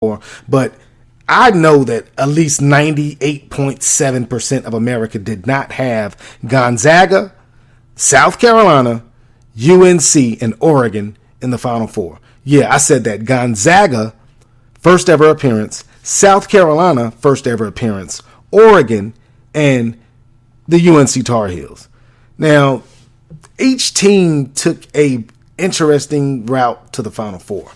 But I know that at least 98.7% of America did not have Gonzaga, South Carolina, UNC, and Oregon in the Final Four. Yeah, I said that. Gonzaga, first ever appearance. South Carolina, first ever appearance. Oregon, and the UNC Tar Heels. Now, each team took a interesting route to the Final Four.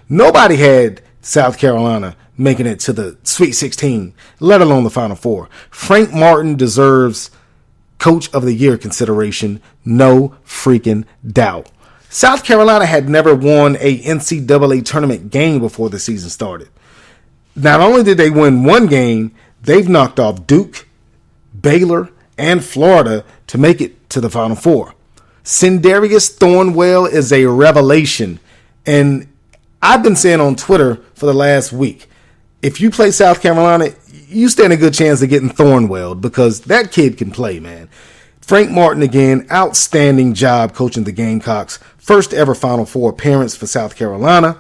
Nobody had South Carolina making it to the Sweet 16, let alone the Final Four. Frank Martin deserves Coach of the Year consideration, no freaking doubt. South Carolina had never won a NCAA tournament game before the season started. Not only did they win one game, they've knocked off Duke, Baylor, and Florida to make it to the Final Four. Sindarius Thornwell is a revelation, and I've been saying on Twitter for the last week, if you play South Carolina, you stand a good chance of getting Thornwell because that kid can play, man. Frank Martin, again, outstanding job coaching the Gamecocks. First ever Final Four appearance for South Carolina.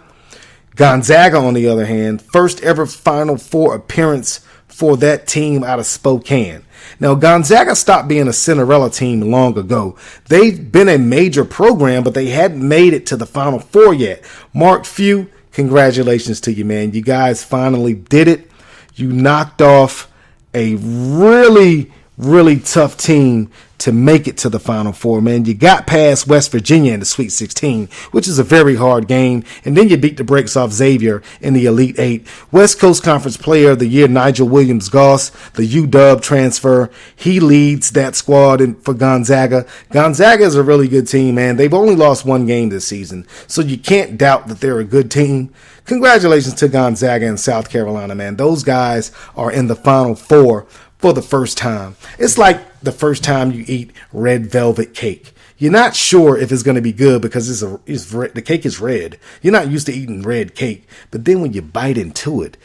Gonzaga, on the other hand, first ever Final Four appearance for that team out of Spokane. Now, Gonzaga stopped being a Cinderella team long ago. They've been a major program, but they hadn't made it to the Final Four yet. Mark Few, congratulations to you, man. You guys finally did it. You knocked off a really, really tough team to make it to the Final Four, man. You got past West Virginia in the Sweet 16, which is a very hard game, and then you beat the brakes off Xavier in the Elite Eight. West Coast Conference Player of the Year, Nigel Williams-Goss, the UW transfer. He leads that squad for Gonzaga. Gonzaga is a really good team, man. They've only lost one game this season, so you can't doubt that they're a good team. Congratulations to Gonzaga and South Carolina, man. Those guys are in the Final Four for the first time. It's like the first time you eat red velvet cake. You're not sure if it's going to be good because the cake is red. You're not used to eating red cake. But then when you bite into it,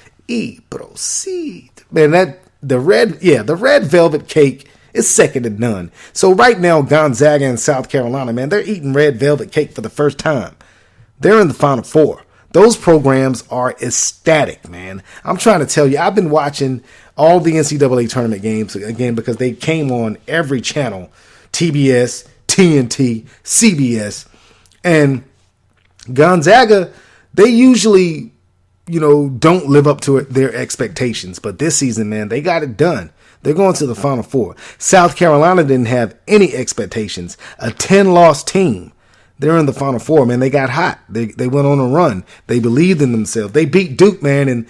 proceed. Man, the red velvet cake is second to none. So right now, Gonzaga and South Carolina, man, they're eating red velvet cake for the first time. They're in the Final Four. Those programs are ecstatic, man. I'm trying to tell you, I've been watching all the NCAA tournament games, again, because they came on every channel, TBS, TNT, CBS. And Gonzaga, they usually, don't live up to their expectations. But this season, man, they got it done. They're going to the Final Four. South Carolina didn't have any expectations. A 10-loss team. They're in the Final Four, man. They got hot. They went on a run. They believed in themselves. They beat Duke, man, and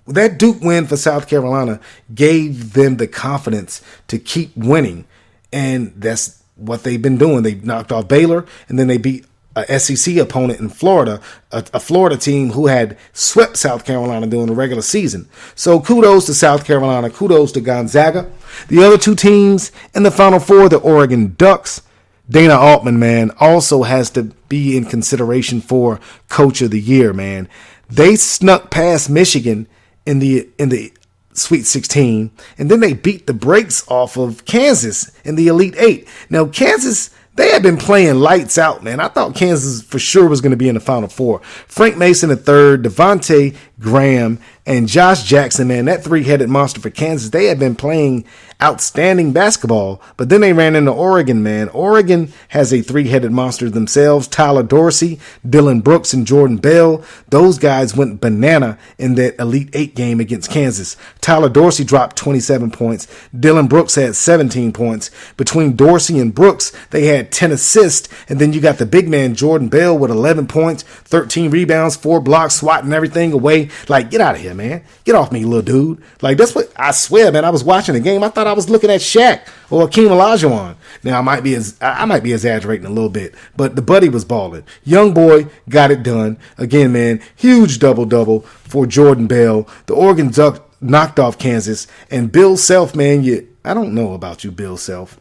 that Duke win for South Carolina gave them the confidence to keep winning, and that's what they've been doing. They knocked off Baylor, and then they beat a SEC opponent in Florida, a Florida team who had swept South Carolina during the regular season. So kudos to South Carolina. Kudos to Gonzaga. The other two teams in the Final Four, the Oregon Ducks. Dana Altman, man, also has to be in consideration for Coach of the Year, man. They snuck past Michigan in the Sweet 16, and then they beat the brakes off of Kansas in the Elite Eight. Now, Kansas, they had been playing lights out, man. I thought Kansas for sure was going to be in the Final Four. Frank Mason III, Devontae Graham, and Josh Jackson, man, that three-headed monster for Kansas, they had been playing outstanding basketball, but then they ran into Oregon, man. Oregon has a three-headed monster themselves. Tyler Dorsey, Dylan Brooks, and Jordan Bell. Those guys went banana in that Elite Eight game against Kansas. Tyler Dorsey dropped 27 points. Dylan Brooks had 17 points. Between Dorsey and Brooks, they had 10 assists, and then you got the big man Jordan Bell with 11 points, 13 rebounds, 4 blocks, swatting everything away. Like, get out of here, man. Get off me, little dude. Like, that's what I swear, man. I was watching the game. I thought I was looking at Shaq or Akeem Olajuwon. Now, I might be exaggerating a little bit, but the buddy was balling. Young boy got it done. Again, man, huge double-double for Jordan Bell. The Oregon Ducks knocked off Kansas. And Bill Self, man, I don't know about you, Bill Self.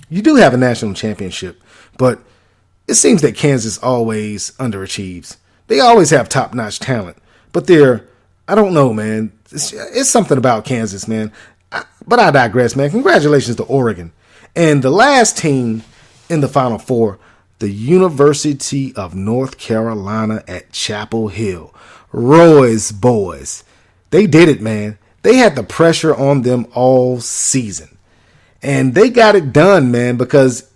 You do have a national championship, but it seems that Kansas always underachieves. They always have top-notch talent, but I don't know, man. It's something about Kansas, man. But I digress, man. Congratulations to Oregon. And the last team in the Final Four, the University of North Carolina at Chapel Hill. Roy's boys. They did it, man. They had the pressure on them all season. And they got it done, man, because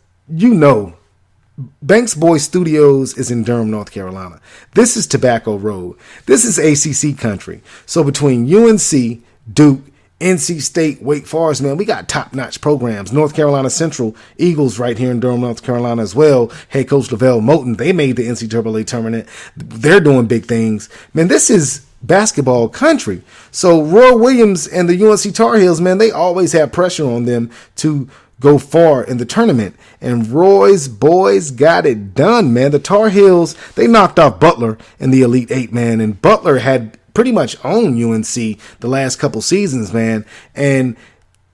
Banks Boy Studios is in Durham, North Carolina. This is Tobacco Road. This is ACC country. So between UNC, Duke, NC State, Wake Forest, man, we got top-notch programs. North Carolina Central Eagles right here in Durham, North Carolina as well. Head coach Lavelle Moulton, they made the NCAA tournament. They're doing big things. Man, this is basketball country. So Roy Williams and the UNC Tar Heels, man, they always have pressure on them to go far in the tournament. And Roy's boys got it done, man. The Tar Heels, they knocked off Butler in the Elite Eight, man. And Butler had pretty much owned UNC the last couple seasons, man. And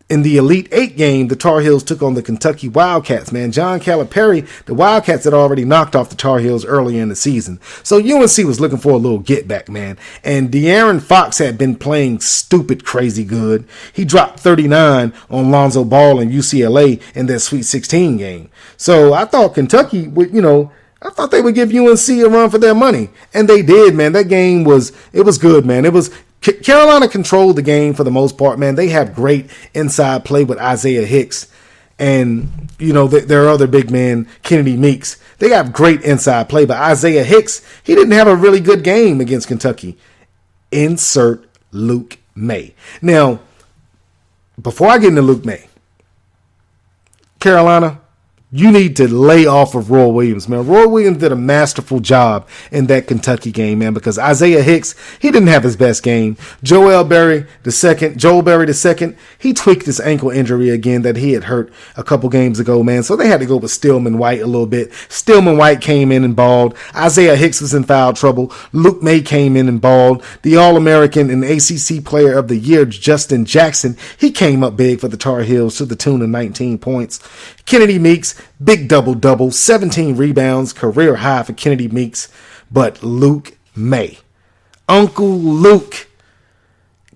in the Elite Eight game, the Tar Heels took on the Kentucky Wildcats, man. John Calipari, the Wildcats had already knocked off the Tar Heels earlier in the season. So UNC was looking for a little get back, man. And De'Aaron Fox had been playing stupid crazy good. He dropped 39 on Lonzo Ball and UCLA in that Sweet 16 game. So I thought Kentucky would, I thought they would give UNC a run for their money. And they did, man. That game was good, man. Carolina controlled the game for the most part, man. They have great inside play with Isaiah Hicks. And, their other big man, Kennedy Meeks. They have great inside play, but Isaiah Hicks, he didn't have a really good game against Kentucky. Insert Luke May. Now, before I get into Luke May, Carolina, you need to lay off of Roy Williams, man. Roy Williams did a masterful job in that Kentucky game, man, because Isaiah Hicks, he didn't have his best game. Joel Berry II, he tweaked his ankle injury again that he had hurt a couple games ago, man. So they had to go with Stillman White a little bit. Stillman White came in and balled. Isaiah Hicks was in foul trouble. Luke May came in and balled. The All-American and ACC Player of the Year, Justin Jackson, he came up big for the Tar Heels to the tune of 19 points. Kennedy Meeks, big double-double, 17 rebounds, career high for Kennedy Meeks. But Luke May, Uncle Luke,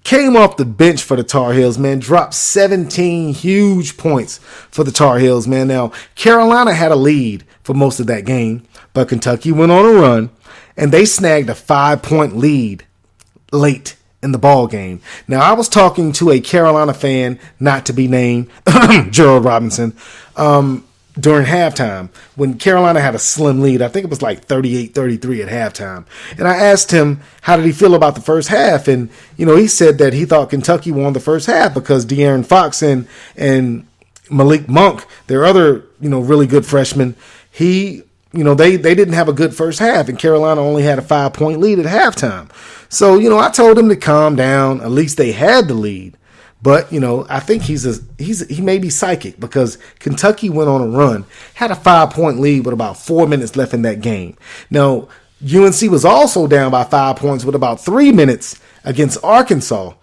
came off the bench for the Tar Heels, man, dropped 17 huge points for the Tar Heels, man. Now, Carolina had a lead for most of that game, but Kentucky went on a run, and they snagged a 5-point lead late in the ball game. Now, I was talking to a Carolina fan, not to be named, Gerald Robinson, during halftime when Carolina had a slim lead. I think it was like 38-33 at halftime. And I asked him, how did he feel about the first half? And, he said that he thought Kentucky won the first half because De'Aaron Fox and Malik Monk, their other, really good freshman, they didn't have a good first half, and Carolina only had a 5-point lead at halftime. So, I told him to calm down. At least they had the lead. But, I think he may be psychic because Kentucky went on a run, had a 5-point lead with about 4 minutes left in that game. Now, UNC was also down by 5 points with about 3 minutes against Arkansas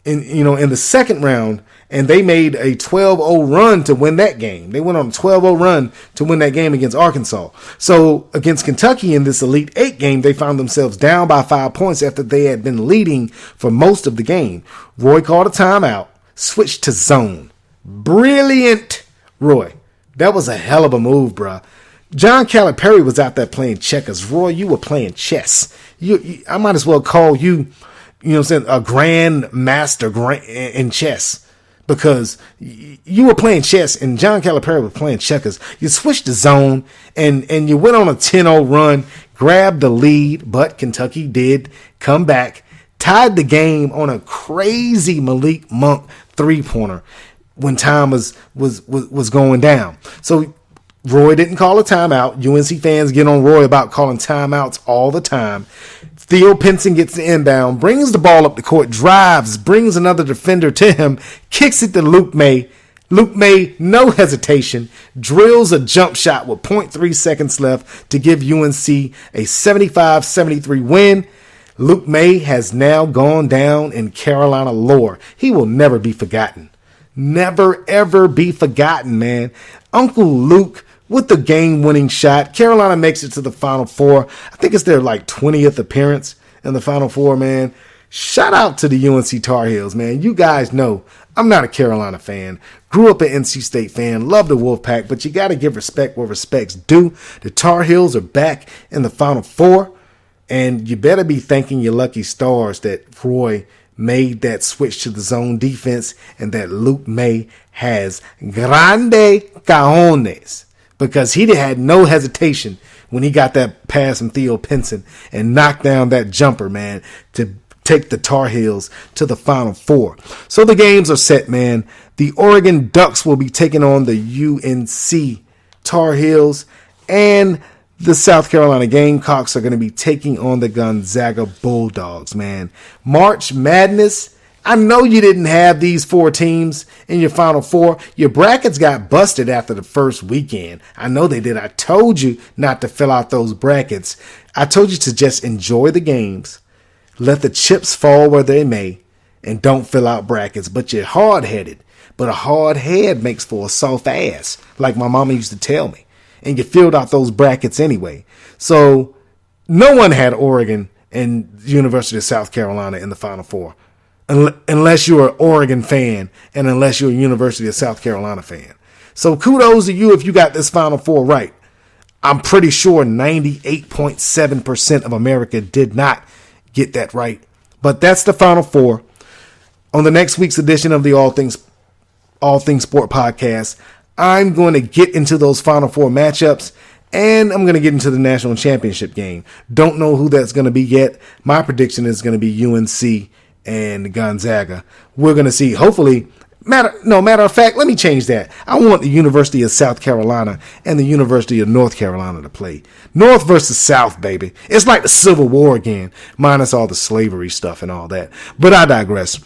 in the second round, and they made a 12-0 run to win that game. They went on a 12-0 run to win that game against Arkansas. So against Kentucky in this Elite Eight game, they found themselves down by 5 points after they had been leading for most of the game. Roy called a timeout, switched to zone. Brilliant, Roy. That was a hell of a move, bruh. John Calipari was out there playing checkers. Roy, you were playing chess. I might as well call you, a grand master in chess. Because you were playing chess and John Calipari was playing checkers. You switched the zone and you went on a 10-0 run, grabbed the lead, but Kentucky did come back, tied the game on a crazy Malik Monk three-pointer when time was going down. So Roy didn't call a timeout. UNC fans get on Roy about calling timeouts all the time. Theo Pinson gets the inbound, brings the ball up the court, drives, brings another defender to him, kicks it to Luke May. Luke May, no hesitation, drills a jump shot with 0.3 seconds left to give UNC a 75-73 win. Luke May has now gone down in Carolina lore. He will never be forgotten. Never, ever be forgotten, man. Uncle Luke with the game-winning shot. Carolina makes it to the Final Four. I think it's their 20th appearance in the Final Four, man. Shout out to the UNC Tar Heels, man. You guys know I'm not a Carolina fan. Grew up an NC State fan. Love the Wolfpack, but you got to give respect where respect's due. The Tar Heels are back in the Final Four. And you better be thanking your lucky stars that Roy made that switch to the zone defense and that Luke May has grande cajones, because he had no hesitation when he got that pass from Theo Pinson and knocked down that jumper, man, to take the Tar Heels to the Final Four. So the games are set, man. The Oregon Ducks will be taking on the UNC Tar Heels, and the South Carolina Gamecocks are going to be taking on the Gonzaga Bulldogs, man. March Madness. I know you didn't have these four teams in your Final Four. Your brackets got busted after the first weekend. I know they did. I told you not to fill out those brackets. I told you to just enjoy the games, let the chips fall where they may, and don't fill out brackets. But you're hard-headed. But a hard head makes for a soft ass, like my mama used to tell me. And you filled out those brackets anyway. So no one had Oregon and University of South Carolina in the Final Four, unless you're an Oregon fan and unless you're a University of South Carolina fan. So kudos to you if you got this Final Four right. I'm pretty sure 98.7% of America did not get that right. But that's the Final Four. On the next week's edition of the All Things Sport podcast, I'm going to get into those Final Four matchups, and I'm going to get into the national championship game. Don't know who that's going to be yet. My prediction is going to be UNC and Gonzaga. We're going to see, hopefully, matter of fact, let me change that. I want the University of South Carolina and the University of North Carolina to play. North versus South, baby. It's like the Civil War again, minus all the slavery stuff and all that. But I digress.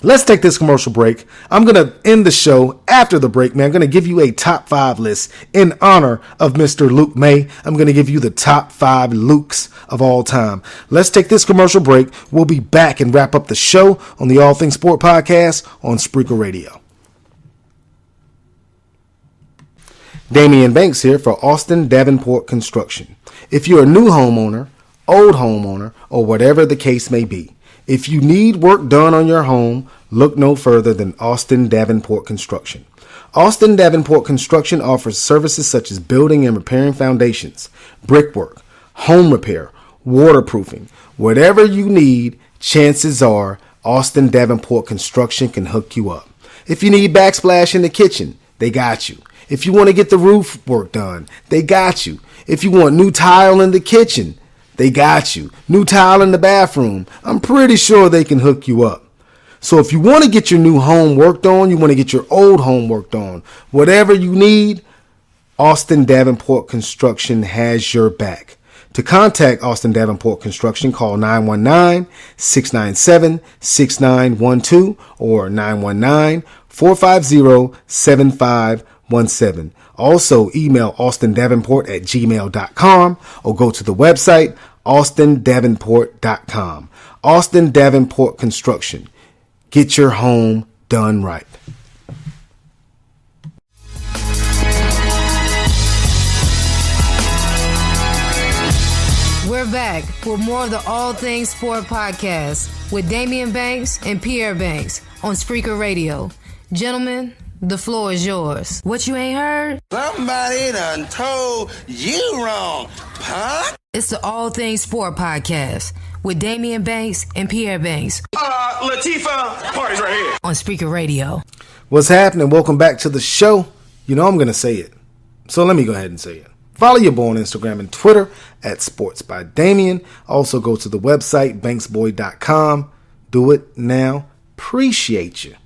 Let's take this commercial break. I'm going to end the show after the break, man. I'm going to give you a top 5 list in honor of Mr. Luke May. I'm going to give you the top 5 Lukes of all time. Let's take this commercial break. We'll be back and wrap up the show on the All Things Sport podcast on Spreaker Radio. Damian Banks here for Austin Davenport Construction. If you're a new homeowner, old homeowner, or whatever the case may be, if you need work done on your home, look no further than Austin Davenport Construction. Austin Davenport Construction offers services such as building and repairing foundations, brickwork, home repair, waterproofing. Whatever you need, chances are Austin Davenport Construction can hook you up. If you need backsplash in the kitchen, they got you. If you want to get the roof work done, they got you. If you want new tile in the kitchen, they got you. New tile in the bathroom, I'm pretty sure they can hook you up. So if you want to get your new home worked on, you want to get your old home worked on, whatever you need, Austin Davenport Construction has your back. To contact Austin Davenport Construction, call 919-697-6912 or 919-450-7517. Also, email austindavenport@gmail.com or go to the website austindavenport.com. Austin Davenport Construction. Get your home done right. We're back with more of the All Things Sport podcast with Damian Banks and Pierre Banks on Spreaker Radio. Gentlemen, the floor is yours. What you ain't heard? Somebody done told you wrong, punk. It's the All Things Sport podcast with Damian Banks and Pierre Banks. Latifah, party's right here. On Spreaker Radio. What's happening? Welcome back to the show. You know I'm going to say it, so let me go ahead and say it. Follow your boy on Instagram and Twitter at Sports by Damian. Also go to the website, banksboy.com. Do it now. Appreciate you.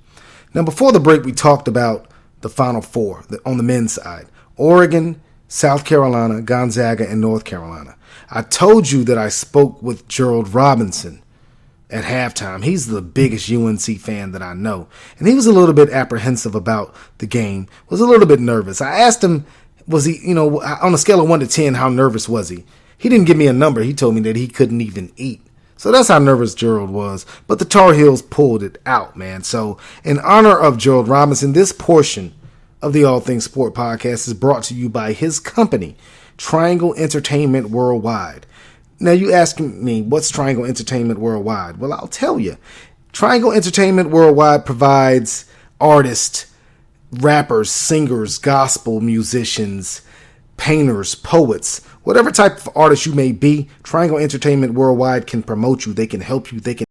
Now, before the break, we talked about the Final Four on the men's side. Oregon, South Carolina, Gonzaga, and North Carolina. I told you that I spoke with Gerald Robinson at halftime. He's the biggest UNC fan that I know. And he was a little bit apprehensive about the game, was a little bit nervous. I asked him, was he, on a scale of 1 to 10, how nervous was he? He didn't give me a number. He told me that he couldn't even eat. So that's how nervous Gerald was. But the Tar Heels pulled it out, man. So in honor of Gerald Robinson, this portion of the All Things Sport podcast is brought to you by his company, Triangle Entertainment Worldwide. Now you asking me, what's Triangle Entertainment Worldwide? Well, I'll tell you. Triangle Entertainment Worldwide provides artists, rappers, singers, gospel musicians, painters, poets Whatever type of artist you may be, Triangle Entertainment Worldwide can promote you. They can help you. They can